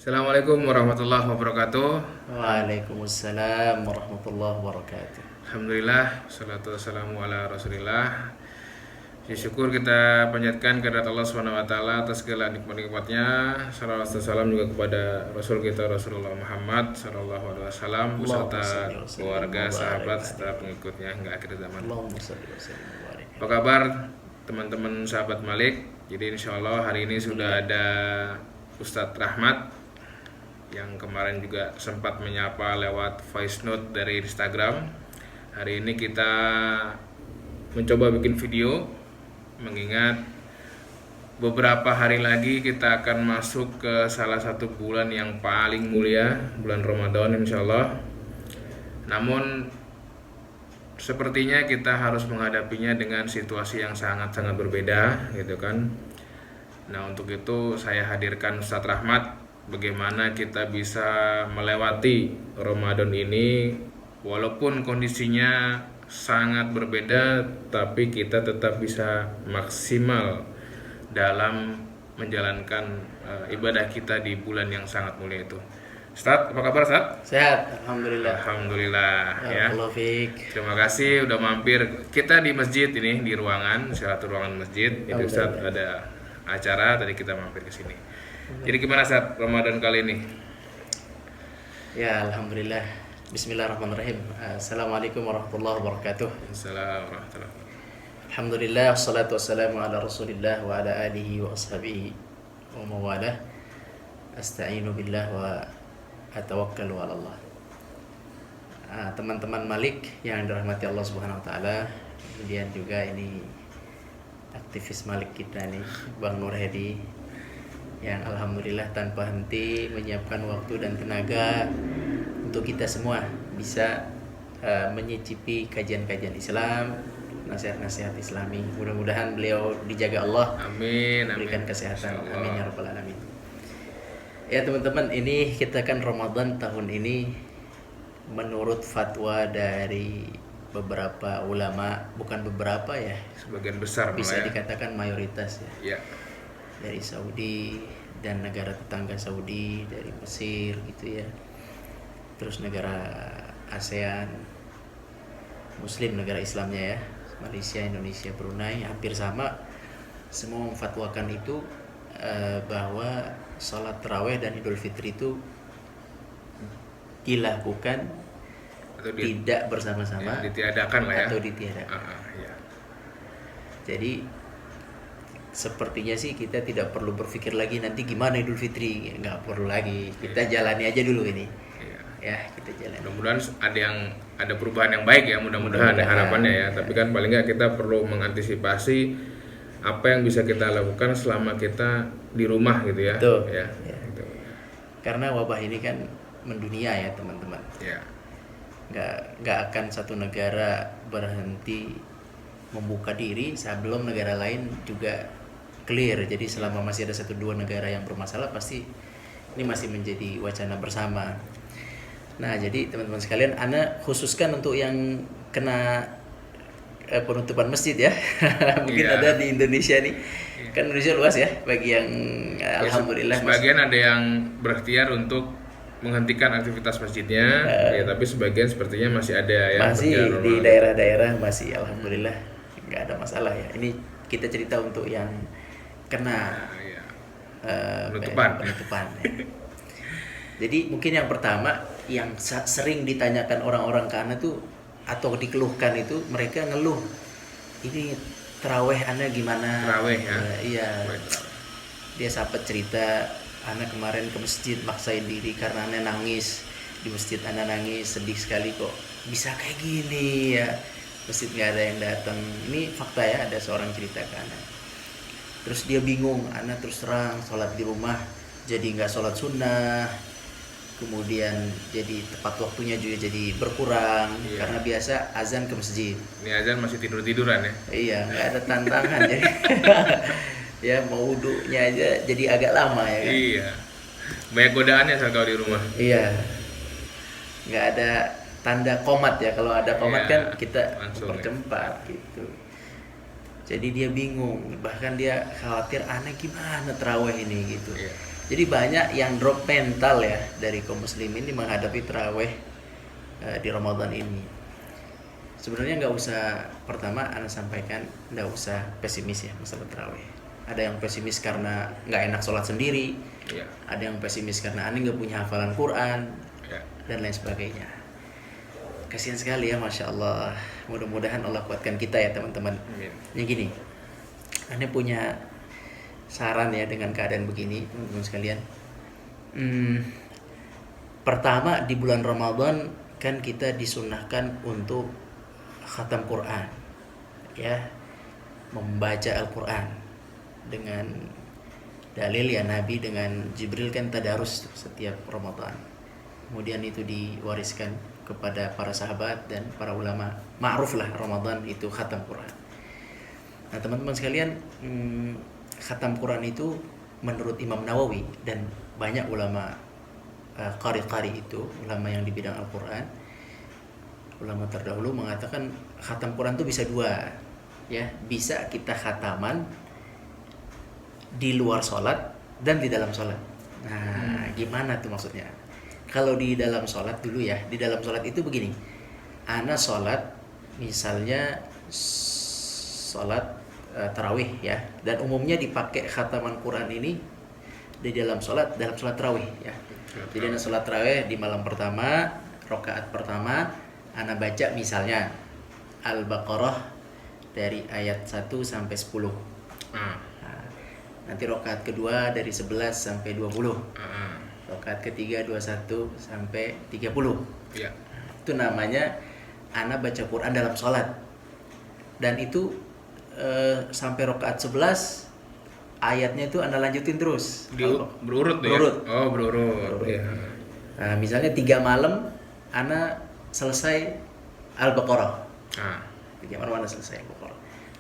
Assalamualaikum warahmatullahi wabarakatuh. Waalaikumsalam warahmatullahi wabarakatuh. Alhamdulillah, salatu wassalamu ala rasulillah. Syukur kita panjatkan kehadirat Allah Subhanahu wa taala atas segala nikmat-nikmatnya. Salawat dan salam juga kepada Rasul kita Rasulullah Muhammad sallallahu alaihi wasallam beserta keluarga, sahabat serta pengikutnya hingga akhir zaman. Allahumma shalli wa sallim wa barik. Apa kabar teman-teman sahabat Malik? Jadi insya Allah hari ini sudah ada Ustadz Rahmat yang kemarin juga sempat menyapa lewat voice note dari Instagram. Hari ini kita mencoba bikin video, mengingat beberapa hari lagi kita akan masuk ke salah satu bulan yang paling mulia, bulan Ramadan insya Allah. Namun sepertinya kita harus menghadapinya dengan situasi yang sangat-sangat berbeda gitu kan. Nah, untuk itu saya hadirkan Ustadz Rahmat, bagaimana kita bisa melewati Ramadan ini walaupun kondisinya sangat berbeda, tapi kita tetap bisa maksimal dalam menjalankan ibadah kita di bulan yang sangat mulia itu. Ustadz, apa kabar Ustadz? Sehat, alhamdulillah. Alhamdulillah ya. Barakallahu fiik. Terima kasih udah mampir. Kita di masjid ini, di ruangan, salah satu ruangan masjid. Itu Ustadz ada acara, tadi kita mampir ke sini. Jadi gimana Ustadz Ramadan kali ini? Ya, alhamdulillah. Bismillahirrahmanirrahim. Assalamualaikum warahmatullahi wabarakatuh. Assalamualaikum warahmatullahi wabarakatuh. Alhamdulillah, wassalatu wassalamu ala Rasulillah wa ala alihi wa ashabihi wa mawalah. Asta'inu billah wa atawakkalu ala Allah. Teman-teman Malik yang dirahmati Allah Subhanahu wa taala, kemudian juga ini aktivis Malik kita nih, Bang Nur Hedi, yang alhamdulillah tanpa henti menyiapkan waktu dan tenaga untuk kita semua bisa menyicipi kajian-kajian Islam, nasihat-nasihat Islami. Mudah-mudahan beliau dijaga Allah, Amin, amin. berikan kesehatan, amin ya rabbal alamin. Ya teman-teman, ini kita kan Ramadan tahun ini menurut fatwa dari beberapa ulama, bukan beberapa ya, Sebagian besar bisa malah ya. dikatakan mayoritas ya, Ya. dari Saudi dan negara tetangga Saudi, dari Mesir gitu ya, terus negara ASEAN, Muslim negara Islamnya ya, Malaysia, Indonesia, Brunei, hampir sama, semua memfatwakan itu bahwa sholat taraweh dan Idul Fitri itu dilakukan Atau tidak bersama-sama ditiadakan lah ya. atau ditiadakan. Ya. Jadi sepertinya sih kita tidak perlu berpikir lagi nanti gimana Idul Fitri, nggak perlu lagi, kita jalani aja dulu ini. Iya. Ya, kita jalani. Mudah-mudahan ada perubahan yang baik ya, mudah-mudahan ya harapannya ya. Tapi kan paling nggak kita perlu mengantisipasi apa yang bisa kita lakukan selama kita di rumah gitu ya. Betul. Ya. Ya. Gitu. Karena wabah ini kan mendunia ya teman-teman. Ya. Nggak akan satu negara berhenti membuka diri sebelum negara lain juga clear. Jadi selama masih ada 1-2 negara yang bermasalah, pasti ini masih menjadi wacana bersama. Nah, jadi teman-teman sekalian, Ana khususkan untuk yang kena penutupan masjid ya. Mungkin Iya. ada di Indonesia nih. Kan Indonesia luas ya, bagi yang alhamdulillah Sebagian ada yang berikhtiar untuk menghentikan aktivitas masjidnya, ya, tapi sebagian sepertinya masih ada ya. masih berjalan di normal. daerah-daerah masih alhamdulillah nggak ada masalah ya. Ini kita cerita untuk yang kena Nah, ya. penutupan Penutupan. ya. Jadi mungkin yang pertama yang sering ditanyakan orang-orang ke Ana tuh atau dikeluhkan itu, mereka ngeluh ini terawih Ana gimana. Terawih ya. Iya, Baik, terawih. dia sempat cerita, Ana kemarin ke masjid maksain diri karena Ana nangis di masjid, Ana nangis sedih sekali kok bisa kayak gini ya, masjid nggak ada yang datang. Ini fakta ya, ada seorang cerita ke Ana. Terus dia bingung, Ana terus terang sholat di rumah jadi nggak sholat sunnah, kemudian jadi tepat waktunya juga jadi berkurang. Iya. Karena biasa azan ke masjid. Ini azan masih tiduran ya. Iya, nggak ada tantangan jadi ya mau wudhunya aja jadi agak lama ya kan. Iya. Banyak godaannya saat kalau di rumah. Iya, nggak ada tanda komat ya. Kalau ada komat Iya, kan kita langsung mempercepat gitu. Jadi dia bingung, bahkan dia khawatir aneh gimana terawih ini gitu. Iya. Jadi banyak yang drop mental ya dari kaum muslimin ini menghadapi taraweh di Ramadan ini. Sebenarnya nggak usah, pertama Anda sampaikan nggak usah pesimis ya masalah taraweh. Ada yang pesimis karena nggak enak sholat sendiri, Ya. ada yang pesimis karena Anda nggak punya hafalan Quran Ya. dan lain sebagainya. Kasihan sekali ya, masya Allah. Mudah-mudahan Allah kuatkan kita ya teman-teman. Amin. Yang gini, Anda punya saran ya dengan keadaan begini teman-teman sekalian. Pertama di bulan Ramadan kan kita disunahkan untuk khatam Quran, ya, membaca Al-Quran dengan dalil ya Nabi dengan Jibril kan tadarus setiap Ramadan. Kemudian itu diwariskan kepada para sahabat dan para ulama. Ma'ruf lah Ramadan itu khatam Quran. Nah teman-teman sekalian, khatam Quran itu menurut Imam Nawawi dan banyak ulama qari-qari itu, ulama yang di bidang Al-Quran, ulama terdahulu mengatakan khatam Quran itu bisa dua, ya, bisa kita khataman di luar sholat dan di dalam sholat. Nah, gimana tuh maksudnya? Kalau di dalam sholat dulu ya, di dalam sholat itu begini, ana sholat misalnya sholat tarawih ya, dan umumnya dipakai khataman Quran ini di dalam sholat tarawih ya. Jadi ana sholat tarawih di malam pertama, rakaat pertama, ana baca misalnya Al-Baqarah dari ayat 1 sampai 10. Nah, nanti rakaat kedua dari 11 sampai 20. Rakaat ketiga 21 sampai 30. Ya. Itu namanya ana baca Quran dalam sholat. Dan itu sampai rakaat 11 ayatnya itu ana lanjutin terus. Berurut ya? Berurut. Oh, berurut. Ya. Nah, misalnya 3 malam ana selesai Al-Baqarah. 3 malam ana selesai Al-Baqarah.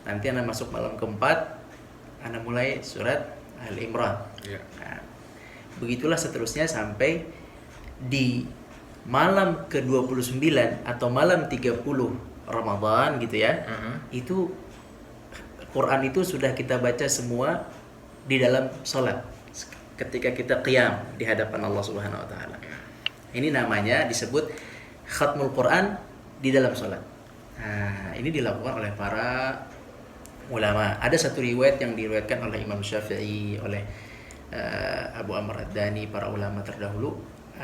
Nanti ana masuk malam keempat, ana mulai surat Al-Imran. Ya. Nah, begitulah seterusnya sampai di malam ke-29 atau malam 30 Ramadan gitu ya. Itu Quran itu sudah kita baca semua di dalam sholat ketika kita qiyam di hadapan Allah Subhanahu wa taala. Ini namanya disebut khatmul Quran di dalam sholat. Nah, ini dilakukan oleh para ulama. Ada satu riwayat yang diriwayatkan oleh Imam Syafi'i, oleh Abu Amr Ad-Dani, para ulama terdahulu.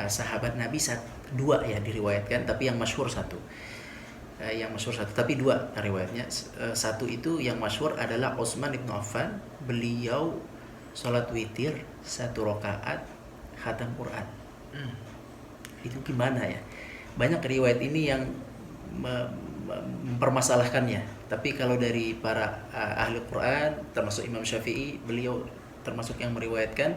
Sahabat Nabi 2 ya diriwayatkan, tapi yang masyhur satu. Tapi 2 riwayatnya. Satu itu yang masyhur adalah Utsman ibn Affan, beliau sholat witir 1 rakaat khatam Quran. Itu gimana ya? Banyak riwayat ini yang mempermasalahkannya. Tapi kalau dari para ahli Quran, termasuk Imam Syafi'i, beliau termasuk yang meriwayatkan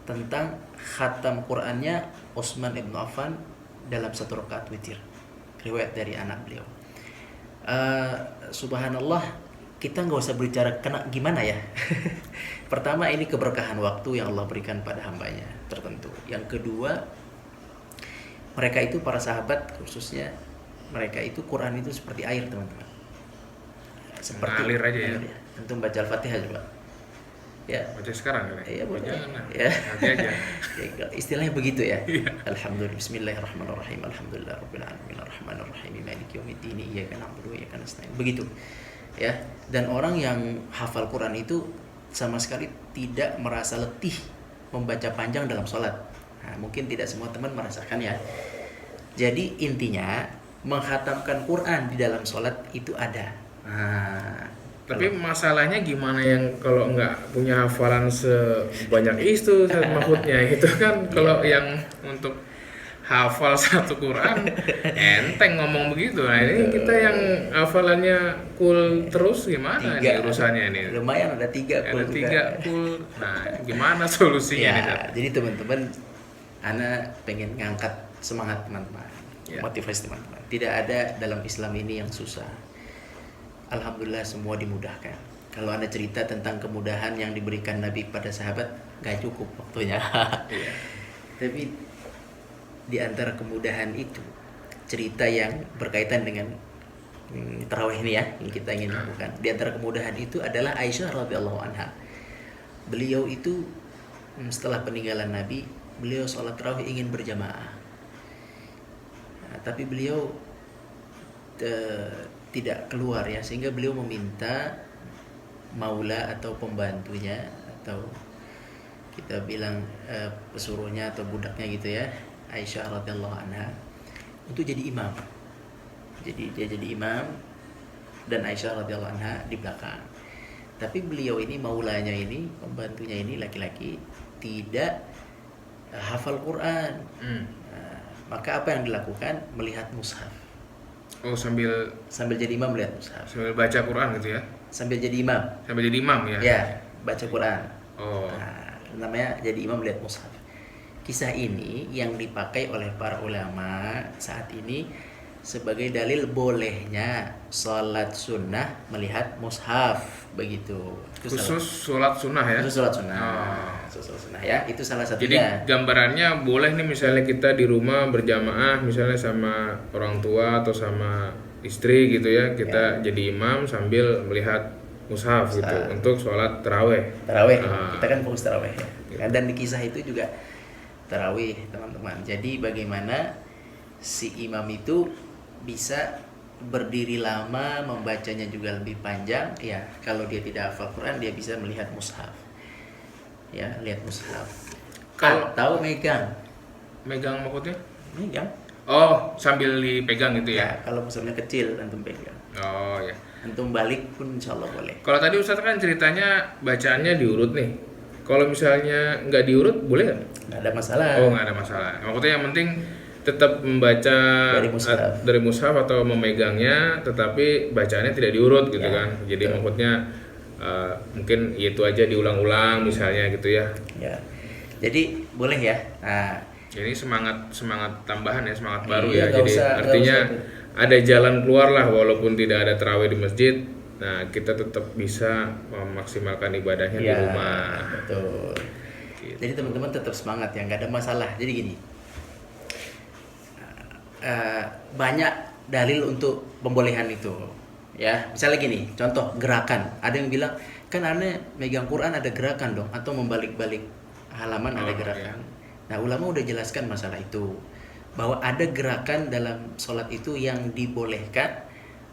tentang khatam Qurannya Utsman ibn Affan dalam 1 rakaat witir. Riwayat dari anak beliau. Subhanallah, kita nggak usah berbicara kena gimana ya. Pertama, ini keberkahan waktu yang Allah berikan pada hambanya tertentu. Yang kedua, mereka itu para sahabat khususnya, mereka itu Quran itu seperti air teman-teman. Seperti Mengalir aja ya. Antum baca Al-Fatihah coba. Ya. Baca sekarang kan? Iya, boleh. Jangan. Ya. Nanti aja. Ya, istilahnya begitu ya. Alhamdulillah, bismillahirrahmanirrahim. Alhamdulillahirabbil alamin, arrahmanirrahim, maliki yaumiddin, iyyaka na'budu wa iyyaka nasta'in. Begitu. Ya. Dan orang yang hafal Quran itu sama sekali tidak merasa letih membaca panjang dalam sholat. Nah, mungkin tidak semua teman merasakan ya. Jadi intinya menghatamkan Quran di dalam sholat itu ada. Nah, tapi masalahnya gimana yang kalau nggak punya hafalan sebanyak itu maksudnya itu kan kalau yang untuk hafal 1 Quran enteng ngomong begitu. Nah ini kita yang hafalannya cool terus gimana 3, nih urusannya ini? lumayan ada 3 Ada 3 cool. Nah gimana solusinya ya, nih? jadi teman-teman, ana pengen ngangkat semangat teman-teman, Ya. motivasi teman-teman. Tidak ada dalam Islam ini yang susah. Alhamdulillah semua dimudahkan. Kalau Anda cerita tentang kemudahan yang diberikan Nabi pada sahabat, gak cukup waktunya. Iya. Tapi di antara kemudahan itu, cerita yang berkaitan dengan tarawih ini ya, yang kita ingin lakukan. Di antara kemudahan itu adalah Aisyah radhiyallahu anha. Beliau itu setelah peninggalan Nabi, beliau sholat tarawih ingin berjamaah. Nah, tapi beliau tidak keluar ya, sehingga beliau meminta maula atau pembantunya atau kita bilang pesuruhnya atau budaknya gitu ya, Aisyah radhiyallahu anha, untuk jadi imam. Jadi dia jadi imam dan Aisyah radhiyallahu anha di belakang. Tapi beliau ini, maulanya ini, pembantunya ini laki-laki, tidak hafal Quran. Nah, maka apa yang dilakukan? Melihat mushaf. Oh, sambil jadi imam melihat mushaf. sambil baca Quran gitu ya. Sambil jadi imam. Sambil jadi imam ya. Ya, baca Quran. Oh. Nah, namanya jadi imam melihat mushaf. Kisah ini yang dipakai oleh para ulama saat ini sebagai dalil bolehnya sholat sunnah melihat mushaf, begitu. Itu Khusus sholat sunnah ya. Khusus sholat sunnah. Oh. Khusus sholat sunnah ya, itu salah Jadi satunya. gambarannya boleh nih misalnya kita di rumah berjamaah misalnya sama orang tua atau sama istri gitu ya, kita jadi imam sambil melihat mushaf gitu untuk sholat taraweh. Taraweh, Ah. kita kan fokus taraweh ya. Dan di kisah itu juga tarawih teman-teman. Jadi bagaimana si imam itu bisa berdiri lama, membacanya juga lebih panjang ya. Kalau dia tidak hafal Quran, dia bisa melihat mushaf ya, lihat mushaf. Kalau- Atau megang Maksudnya? megang Oh, sambil dipegang gitu ya, ya. kalau mushafnya kecil antum pegang, Oh ya. antum balik pun insya Allah boleh. Kalau tadi Ustadz kan ceritanya bacaannya diurut nih. Kalau misalnya nggak diurut boleh nggak? Nggak ada masalah. Oh, nggak ada masalah. Maksudnya yang penting tetap membaca dari mushaf atau memegangnya, tetapi bacaannya tidak diurut gitu Ya, kan. Jadi betul. maksudnya mungkin itu aja diulang-ulang misalnya gitu ya. Ya, jadi boleh ya. Nah, Ini semangat tambahan ya, semangat baru Iya, ya. nggak Jadi usah- nggak artinya usah ada jalan keluar lah walaupun tidak ada tarawih di masjid. Nah, kita tetap bisa memaksimalkan ibadahnya di ya, rumah. betul. Gitu. Jadi teman-teman tetap semangat ya, nggak ada masalah. Jadi gini, banyak dalil untuk pembolehan itu. Ya, misalnya gini, contoh gerakan. Ada yang bilang kan aneh megang Quran ada gerakan dong, atau membalik-balik halaman ada Oh, gerakan. Nah, ulama udah jelaskan masalah itu, bahwa ada gerakan dalam sholat itu yang dibolehkan,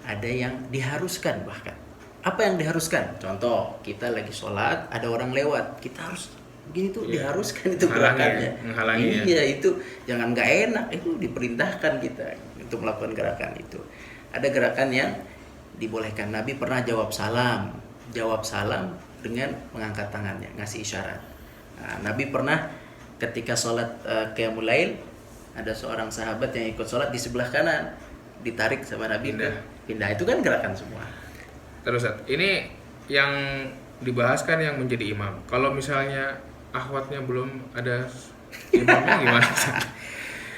ada yang diharuskan bahkan. Apa yang diharuskan? Contoh, kita lagi sholat, ada orang lewat, kita harus begini tuh, Iya. diharuskan itu Menghalangi gerakannya. ya, menghalangi ya. Iya, itu jangan nggak enak, itu diperintahkan kita untuk melakukan gerakan itu. Ada gerakan yang dibolehkan. Nabi pernah jawab salam dengan mengangkat tangannya, ngasih isyarat. Nah, Nabi pernah ketika sholat qiyamul lail, ada seorang sahabat yang ikut sholat di sebelah kanan, ditarik sama Nabi pindah. Itu kan gerakan semua. Terus Ustadz, ini yang dibahas kan yang menjadi imam. Kalau misalnya akhwatnya belum ada imamnya gimana?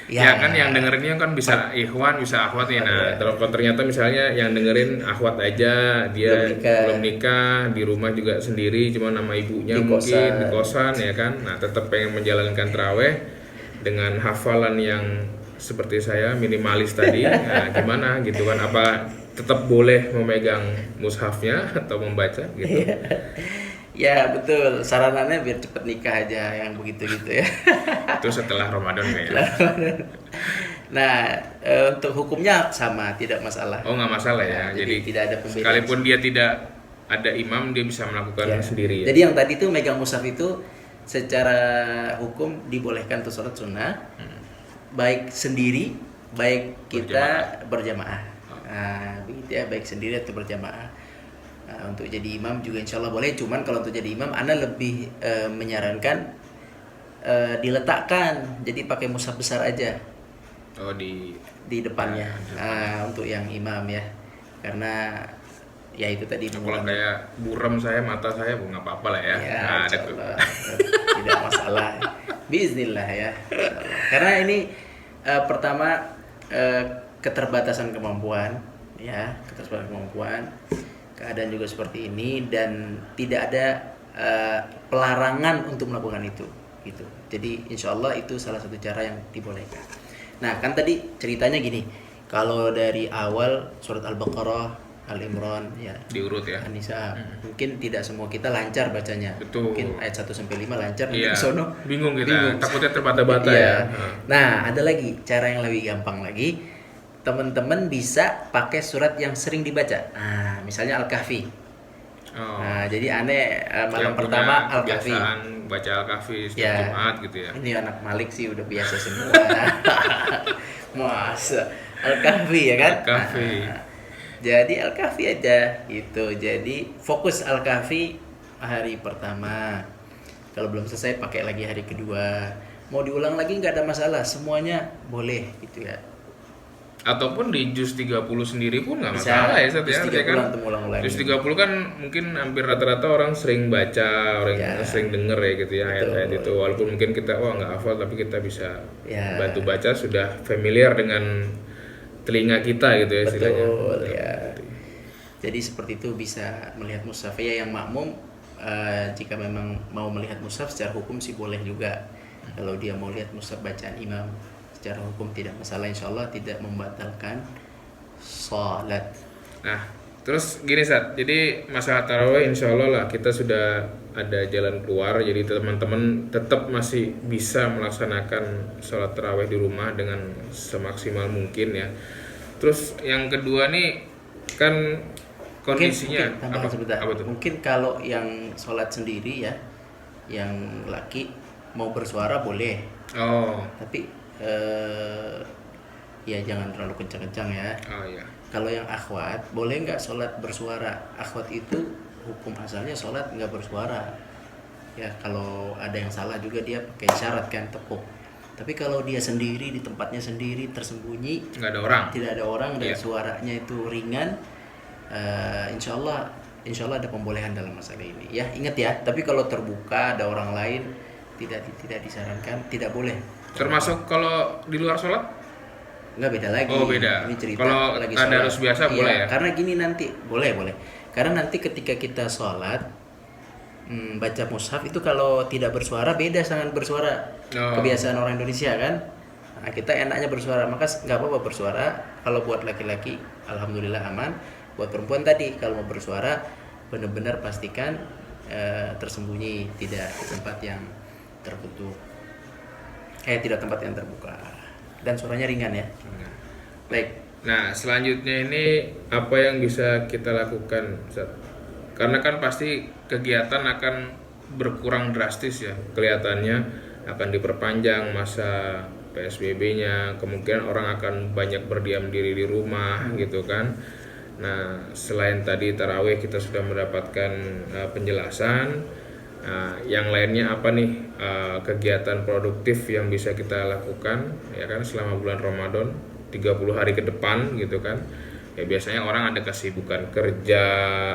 Ya kan yang dengerinnya kan bisa ikhwan, bisa akhwat ya. Nah, kalau ternyata misalnya yang dengerin akhwat aja, dia belum nikah, di rumah juga sendiri, cuma nama ibunya mungkin di kosan ya kan. Nah, tetap pengen menjalankan taraweh dengan hafalan yang seperti saya minimalis tadi. Nah, gimana gitu kan? Apa tetap boleh memegang mushafnya atau membaca gitu? Ya betul, saranannya biar cepet nikah aja yang begitu-gitu ya. Itu setelah Ramadan kayaknya. Nah, untuk hukumnya sama, tidak masalah. Oh, nggak masalah ya. Nah, jadi tidak ada perbedaan. Sekalipun dia tidak ada imam, dia bisa melakukan sendiri ya. Jadi yang tadi itu megang mushaf itu secara hukum dibolehkan untuk sholat sunnah, baik sendiri, baik kita berjamaah. Nah, begitu ya, baik sendiri atau berjamaah. Nah, untuk jadi imam juga insya Allah boleh. Cuman kalau untuk jadi imam, Anda lebih menyarankan diletakkan. Jadi pakai mushaf besar aja. Oh, di depannya. Nah, untuk yang imam ya. Karena ya itu tadi. Kalau kayak burem saya, mata saya, nggak apa-apa lah ya. Ya, Nah, ada tuh. tidak masalah. Bismillah ya. Karena ini pertama keterbatasan kemampuan, ya, keterbatasan kemampuan. Keadaan juga seperti ini dan tidak ada pelarangan untuk melakukan itu, gitu. Jadi insya Allah itu salah satu cara yang dibolehkan. Nah, kan tadi ceritanya gini, kalau dari awal surat Al-Baqarah Al Imran ya, diurut ya. An-Nisa. Mungkin tidak semua kita lancar bacanya. Betul. Mungkin ayat 1 sampai 5 lancar, nanti Iya. ke sono Bingung kita, bingung. takutnya terbata-bata Iya. ya. Nah, ada lagi cara yang lebih gampang lagi. Teman-teman bisa pakai surat yang sering dibaca. Nah, misalnya Al-Kahfi. Oh. Nah, jadi aneh malam Yang punya pertama Al-Kahfi. kebiasaan baca Al-Kahfi setiap Ya. Jumat gitu ya. Ini anak Malik sih udah biasa semua. Masa Al-Kahfi ya kan? Al-Kahfi. Nah, jadi Al-Kahfi aja gitu. Jadi fokus Al-Kahfi hari pertama. Kalau belum selesai pakai lagi hari kedua. Mau diulang lagi nggak ada masalah, semuanya boleh gitu ya. Ataupun di juz 30 sendiri pun nggak Bisa. masalah ya Sat, Juz ya. 30 Artinya kan antum ulang-ulangin. juz 30 kan mungkin hampir rata-rata orang sering baca, orang Ya. sering denger ya gitu ya Betul. ayat-ayat itu. Walaupun mungkin kita nggak hafal tapi kita bisa Ya. bantu baca, sudah familiar dengan telinga kita gitu ya istilahnya. Betul ya. Jadi seperti itu bisa melihat mushaf ya, yang makmum jika memang mau melihat mushaf secara hukum sih boleh juga. Kalau dia mau lihat mushaf bacaan imam secara hukum tidak masalah, insya Allah tidak membatalkan sholat. Nah, terus gini Sat, jadi masalah tarawih insya Allah lah kita sudah ada jalan keluar. Jadi teman-teman tetap masih bisa melaksanakan sholat tarawih di rumah dengan semaksimal mungkin ya. Terus yang kedua nih kan kondisinya mungkin tambahan sebentar. apa tuh? Mungkin kalau yang sholat sendiri ya, yang laki mau bersuara boleh, Oh, tapi ya jangan terlalu kencang-kencang ya. oh ya. Kalau yang akhwat, boleh nggak sholat bersuara? Akhwat itu hukum asalnya sholat nggak bersuara. Ya kalau ada yang salah juga dia pakai syarat kan, tepuk. Tapi kalau dia sendiri di tempatnya sendiri tersembunyi, Nggak ada orang. tidak ada orang dan Iya. suaranya itu ringan, insya Allah ada pembolehan dalam masalah ini. Ya ingat ya. Tapi kalau terbuka ada orang lain, tidak disarankan, tidak boleh. Termasuk kalau di luar sholat? Nggak, beda lagi. Oh, beda. Ini cerita Kalau lagi tadarus sholat. biasa boleh ya? Karena gini nanti boleh. Karena nanti ketika kita sholat baca mushaf itu kalau tidak bersuara beda dengan bersuara. Oh. Kebiasaan orang Indonesia kan. Nah, kita enaknya bersuara, maka nggak apa-apa bersuara. Kalau buat laki-laki, alhamdulillah aman. Buat perempuan tadi, kalau mau bersuara benar-benar pastikan tersembunyi, tidak di tempat yang tertutup. Tidak tempat yang terbuka. Dan suaranya ringan ya. Baik. Nah, selanjutnya ini apa yang bisa kita lakukan, Ustaz? Karena kan pasti kegiatan akan berkurang drastis ya. Kelihatannya akan diperpanjang masa PSBB-nya, kemungkinan orang akan banyak berdiam diri di rumah gitu kan. Nah, selain tadi tarawih kita sudah mendapatkan penjelasan. Nah, yang lainnya apa nih kegiatan produktif yang bisa kita lakukan ya kan selama bulan Ramadan 30 hari ke depan gitu kan. Ya biasanya orang ada kesibukan kerja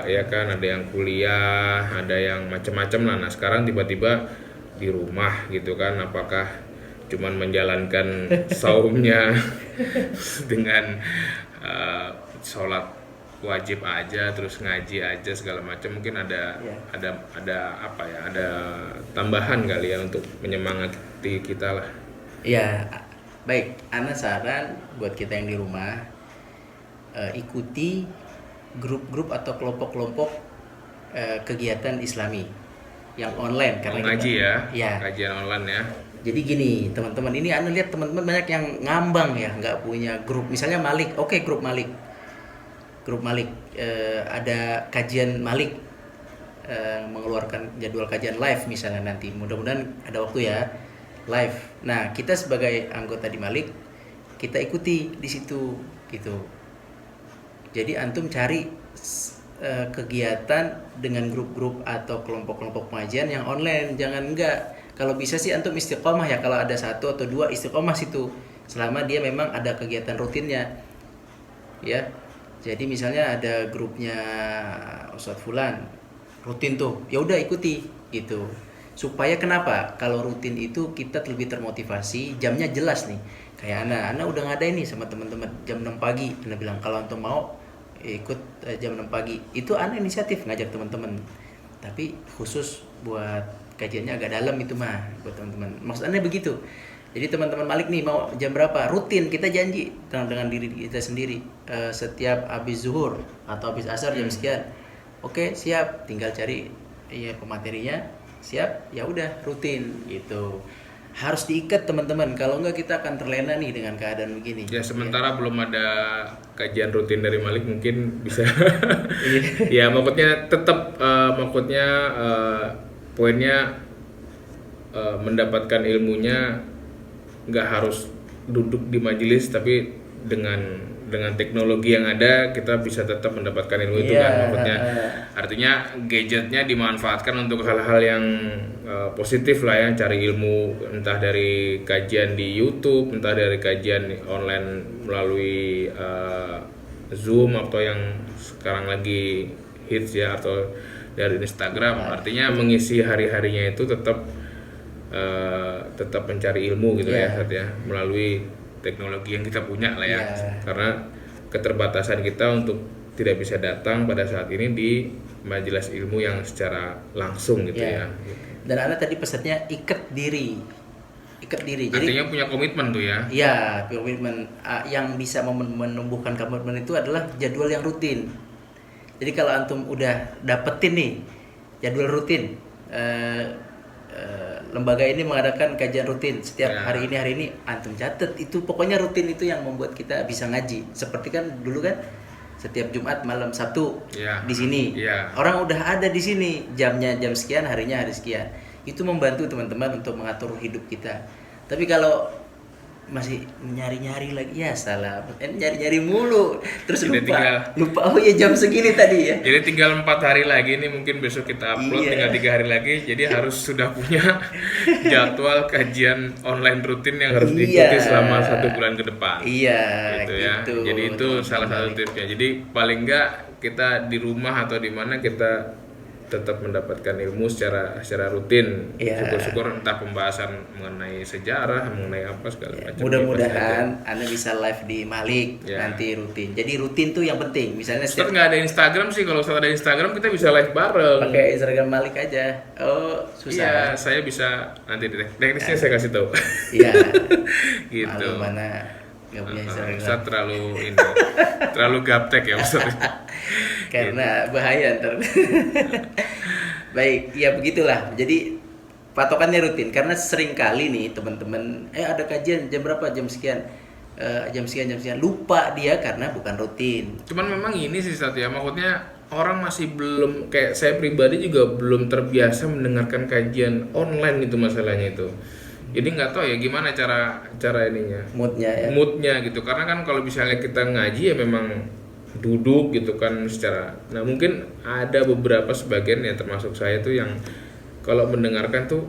ya kan, ada yang kuliah, ada yang macam-macam lah. Nah, sekarang tiba-tiba di rumah gitu kan, apakah cuman menjalankan saumnya dengan sholat wajib aja, terus ngaji aja segala macam, mungkin ada Ya. ada apa ya, ada tambahan kali ya untuk menyemangati kita lah. Ya, baik. Ana saran buat kita yang di rumah, ikuti grup-grup atau kelompok-kelompok kegiatan Islami yang online karena Ngaji ya. kajian online ya. Jadi gini, teman-teman, ini Ana lihat teman-teman banyak yang ngambang ya, nggak punya grup. Misalnya Malik, oke, grup Malik, ada kajian Malik, mengeluarkan jadwal kajian live misalnya nanti. Mudah-mudahan ada waktu ya live. Nah, kita sebagai anggota di Malik, kita ikuti di situ gitu. Jadi antum cari kegiatan dengan grup-grup atau kelompok-kelompok pengajian yang online, jangan enggak. Kalau bisa sih antum istiqomah ya, kalau ada 1 atau 2 istiqomah situ selama dia memang ada kegiatan rutinnya ya. Jadi misalnya ada grupnya Ustadz Fulan rutin tuh, ya udah ikuti gitu. Supaya kenapa? Kalau rutin itu kita lebih termotivasi, jamnya jelas nih. Kayak Ana udah ngadain nih sama teman-teman jam 6 pagi. Ana bilang kalau antum mau ikut jam 6 pagi. Itu Ana inisiatif ngajak teman-teman. Tapi khusus buat kajiannya agak dalam itu mah buat teman-teman. Maksudnya begitu. Jadi teman-teman Malik nih mau jam berapa? Rutin kita janji dengan diri kita sendiri. Setiap habis zuhur atau habis asar jam sekian. Oke, siap. Tinggal cari ya pematerinya. Siap. Ya udah rutin gitu. Harus diikat teman-teman. Kalau enggak kita akan terlena nih dengan keadaan begini. Ya sementara belum ada kajian rutin dari Malik mungkin bisa. Ya maksudnya tetap poinnya mendapatkan ilmunya nggak harus duduk di majelis, tapi dengan teknologi yang ada kita bisa tetap mendapatkan ilmu itu kan, maksudnya artinya gadgetnya dimanfaatkan untuk hal-hal yang positif lah ya, cari ilmu entah dari kajian di YouTube, entah dari kajian online melalui Zoom atau yang sekarang lagi hits ya, atau dari Instagram. Artinya mengisi hari-harinya itu tetap mencari ilmu gitu ya, melalui teknologi yang kita punya lah ya. Karena keterbatasan kita untuk tidak bisa datang pada saat ini di majelis ilmu yang secara langsung gitu ya. Dan Anda tadi pesannya ikat diri. Jadi artinya punya komitmen tuh ya. Iya, komitmen. Yang bisa menumbuhkan komitmen itu adalah jadwal yang rutin. Jadi kalau antum udah dapetin nih jadwal rutin, lembaga ini mengadakan kajian rutin setiap hari ini antum catat itu, pokoknya rutin itu yang membuat kita bisa ngaji. Seperti kan dulu kan setiap Jumat malam Sabtu di sini orang udah ada di sini, jamnya jam sekian, harinya hari sekian. Itu membantu teman-teman untuk mengatur hidup kita. Tapi kalau masih nyari-nyari lagi ya salah, nyari-nyari mulu terus lupa oh ya jam segini tadi ya. Jadi tinggal 4 hari lagi nih, mungkin besok kita upload, tinggal 3 hari lagi, jadi harus sudah punya jadwal kajian online rutin yang harus diikuti selama 1 bulan ke depan. Gitu ya. Jadi itu salah satu tipsnya. Jadi paling enggak kita di rumah atau di mana kita tetap mendapatkan ilmu secara rutin. Syukur-syukur entah pembahasan mengenai sejarah, mengenai apa segala macam. Mudah-mudahan Anda bisa live di Malik nanti rutin. Jadi rutin tuh yang penting. Misalnya Ustaz nggak ada Instagram sih. Kalau Ustaz ada Instagram kita bisa live bareng. Pakai Instagram Malik aja. Oh susah. Iya, saya bisa nanti teknisnya saya kasih tahu. Iya. Gitu. Mana nggak punya Instagram. Ustaz terlalu gaptek ya Ustaz. Karena bahaya ntar. Baik, ya begitulah. Jadi patokannya rutin, karena sering kali nih teman-teman ada kajian jam berapa, jam sekian, jam sekian lupa dia karena bukan rutin. Cuman memang ini sih Ustaz ya, maksudnya orang masih belum, kayak saya pribadi juga belum terbiasa mendengarkan kajian online itu, masalahnya itu. Jadi nggak tahu ya gimana cara ininya, moodnya gitu. Karena kan kalau misalnya kita ngaji ya memang duduk gitu kan secara. Nah mungkin ada beberapa sebagian ya termasuk saya tuh yang kalau mendengarkan tuh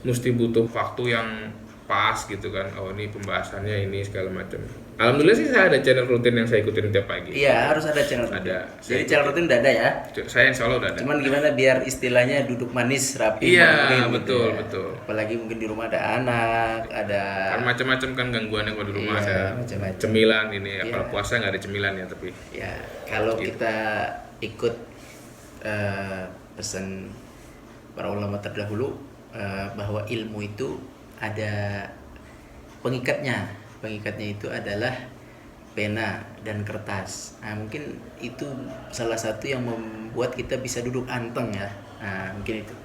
mesti butuh waktu yang pas gitu kan. Oh ini pembahasannya ini segala macam. Alhamdulillah sih saya ada channel rutin yang saya ikutin tiap pagi. Iya harus ada channel rutin. Jadi channel rutin udah ada ya? Saya insya Allah udah ada. Cuman gimana biar istilahnya duduk manis rapi. Iya betul gitu ya. Betul. Apalagi mungkin di rumah ada anak, ada. Kan macam-macam kan gangguannya kalau di rumah ada cemilan ini. Kalau puasa nggak ada cemilan ya tapi. Ya kalau gitu. Kita ikut pesan para ulama terdahulu bahwa ilmu itu ada pengikatnya itu adalah pena dan kertas. Nah, mungkin itu salah satu yang membuat kita bisa duduk anteng ya. Nah, mungkin itu.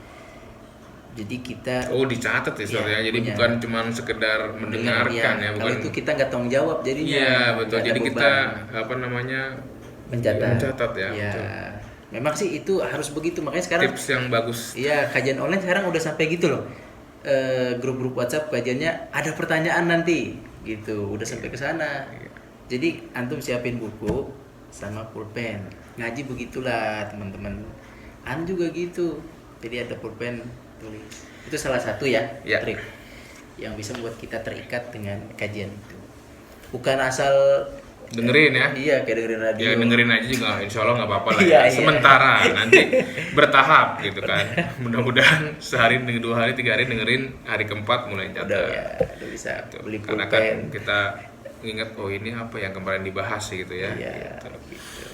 Jadi kita dicatat ya, jadi bukan cuma sekedar mendengarkan ya, bukan. Kalau itu kita nggak tanggung jawab jadinya. Iya, betul. Jadi kita mencatat ya. Betul. Memang sih itu harus begitu, makanya sekarang tips yang bagus. Iya, kajian online sekarang udah sampai gitu loh. Grup-grup WhatsApp kajiannya ada pertanyaan nanti gitu, udah sampai ke sana. Jadi antum siapin buku sama pulpen. Ngaji begitulah teman-teman. Juga gitu. Jadi ada pulpen tulis. Itu salah satu trik yang bisa membuat kita terikat dengan kajian itu. Bukan asal dengerin ya. Iya, kayak dengerin radio. Ya dengerin aja juga insya Allah nggak apa-apa lah ya. Sementara nanti bertahap gitu kan. Mudah-mudahan sehari, 2 hari, 3 hari dengerin, hari keempat mulai catat. Udah bisa beli pulpen. Karena kan kita ingat ini apa yang kemarin dibahas gitu ya. Iya. Gitu.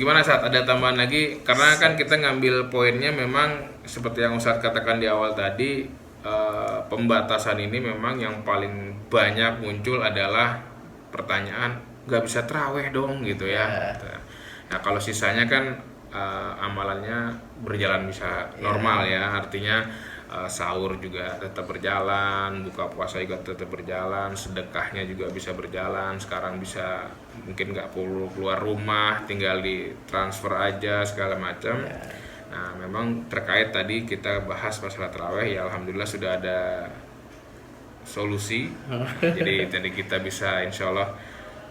Gimana Ustaz? Ada tambahan lagi? Karena kan kita ngambil poinnya memang seperti yang Ustaz katakan di awal tadi, pembatasan ini memang yang paling banyak muncul adalah pertanyaan nggak bisa terawih dong gitu ya. Nah kalau sisanya kan amalannya berjalan bisa normal ya, artinya sahur juga tetap berjalan, buka puasa juga tetap berjalan, sedekahnya juga bisa berjalan. Sekarang bisa mungkin nggak perlu keluar rumah, tinggal di transfer aja segala macam. Nah memang terkait tadi kita bahas masalah taraweh ya, alhamdulillah sudah ada solusi. Jadi tadi kita bisa insya Allah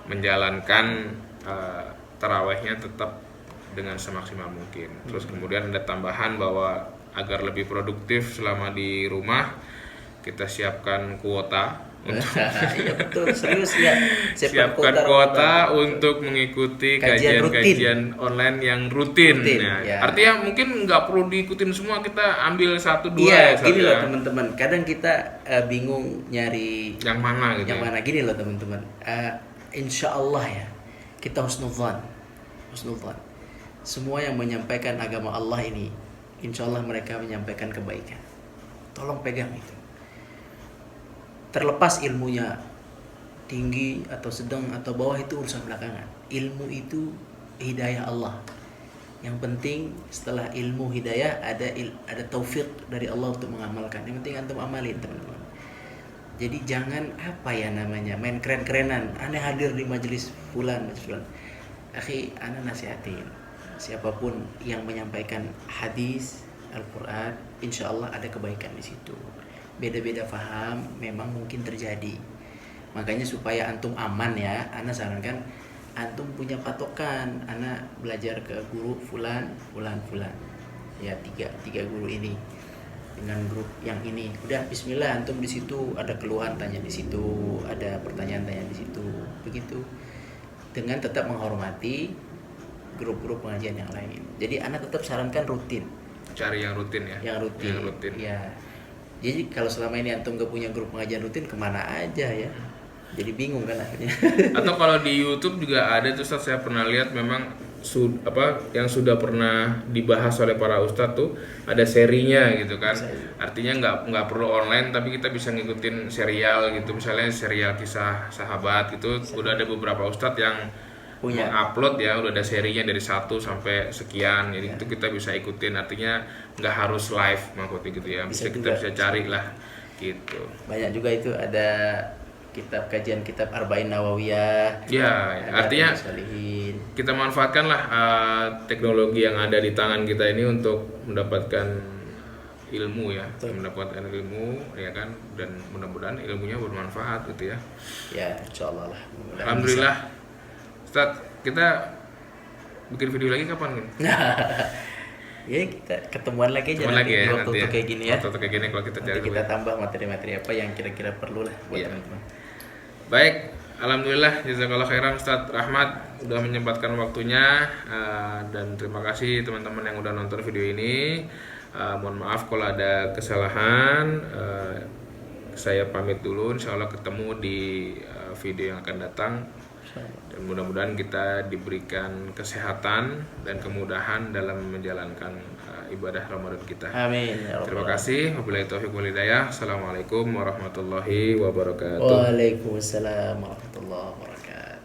menjalankan tarawehnya tetap dengan semaksimal mungkin. Terus kemudian ada tambahan bahwa agar lebih produktif selama di rumah, kita siapkan kuota untuk Iya betul, serius ya. siapkan kuota untuk mengikuti kajian-kajian online yang rutin. Nah, ya. Artinya mungkin nggak perlu diikutin semua, kita ambil 1-2 Iya, ya. gini loh teman-teman. Kadang kita bingung nyari Yang mana gitu. yang mana. Gini loh teman-teman. Insya Allah ya, kita husnudzan. Semua yang menyampaikan agama Allah ini, insya Allah mereka menyampaikan kebaikan. Tolong pegang itu. Terlepas ilmunya tinggi atau sedang atau bawah itu urusan belakangan. Ilmu itu hidayah Allah. Yang penting setelah ilmu hidayah ada taufik dari Allah untuk mengamalkan. Yang penting antum amalin teman-teman. Jadi jangan main keren-kerenan. Ane hadir di majelis fulan. Akhi, ana nasihatin. Siapapun yang menyampaikan hadis Al-Quran, insya Allah ada kebaikan di situ. Beda-beda faham memang mungkin terjadi. Makanya supaya antum aman ya, ana sarankan antum punya patokan. Ana belajar ke guru fulan. Ya tiga guru ini dengan grup yang ini. Udah bismillah, antum di situ ada keluhan tanya di situ, ada pertanyaan tanya di situ. Begitu. Dengan tetap menghormati grup-grup pengajian yang lain. Jadi anak tetap sarankan rutin. Cari yang rutin ya. Yang rutin. Ya. Jadi kalau selama ini antum gak punya grup pengajian rutin, kemana aja ya? Jadi bingung kan akhirnya. Atau kalau di YouTube juga ada tuh Ustaz, saya pernah lihat memang yang sudah pernah dibahas oleh para ustadz tuh ada serinya gitu kan. Artinya nggak perlu online, tapi kita bisa ngikutin serial gitu. Misalnya serial kisah sahabat gitu, udah ada beberapa ustadz yang mengupload ya, udah ada serinya dari 1 sampai sekian. Jadi itu kita bisa ikutin. Artinya nggak harus live maksudnya gitu ya. Kita bisa cari lah gitu. Banyak juga itu ada kajian kitab Arba'in Nawawiyah. Ya, artinya kita manfaatkanlah teknologi yang ada di tangan kita ini untuk mendapatkan ilmu ya. Mendapatkan ilmu ya kan, dan mudah-mudahan ilmunya bermanfaat gitu ya. Ya, insyaallah lah. Alhamdulillah. Ustaz, kita bikin video lagi kapan kan? Ya kita ketemuan lagi aja nanti di waktu kayak gini ya. Waktu kayak gini kalau kita cari. Kita tambah materi-materi apa yang kira-kira perlu lah buat teman-teman. Baik, alhamdulillah jazakallah khairan Ustaz Rahmat udah menyempatkan waktunya, dan terima kasih teman-teman yang udah nonton video ini. Mohon maaf kalau ada kesalahan. Saya pamit dulu, insyaallah ketemu di video yang akan datang. Dan mudah-mudahan kita diberikan kesehatan dan kemudahan dalam menjalankan ibadah Ramadan kita. Amin. Terima kasih. Wabillahi taufiq wal hidayah. Assalamualaikum warahmatullahi wabarakatuh. Waalaikumsalam warahmatullahi wabarakatuh.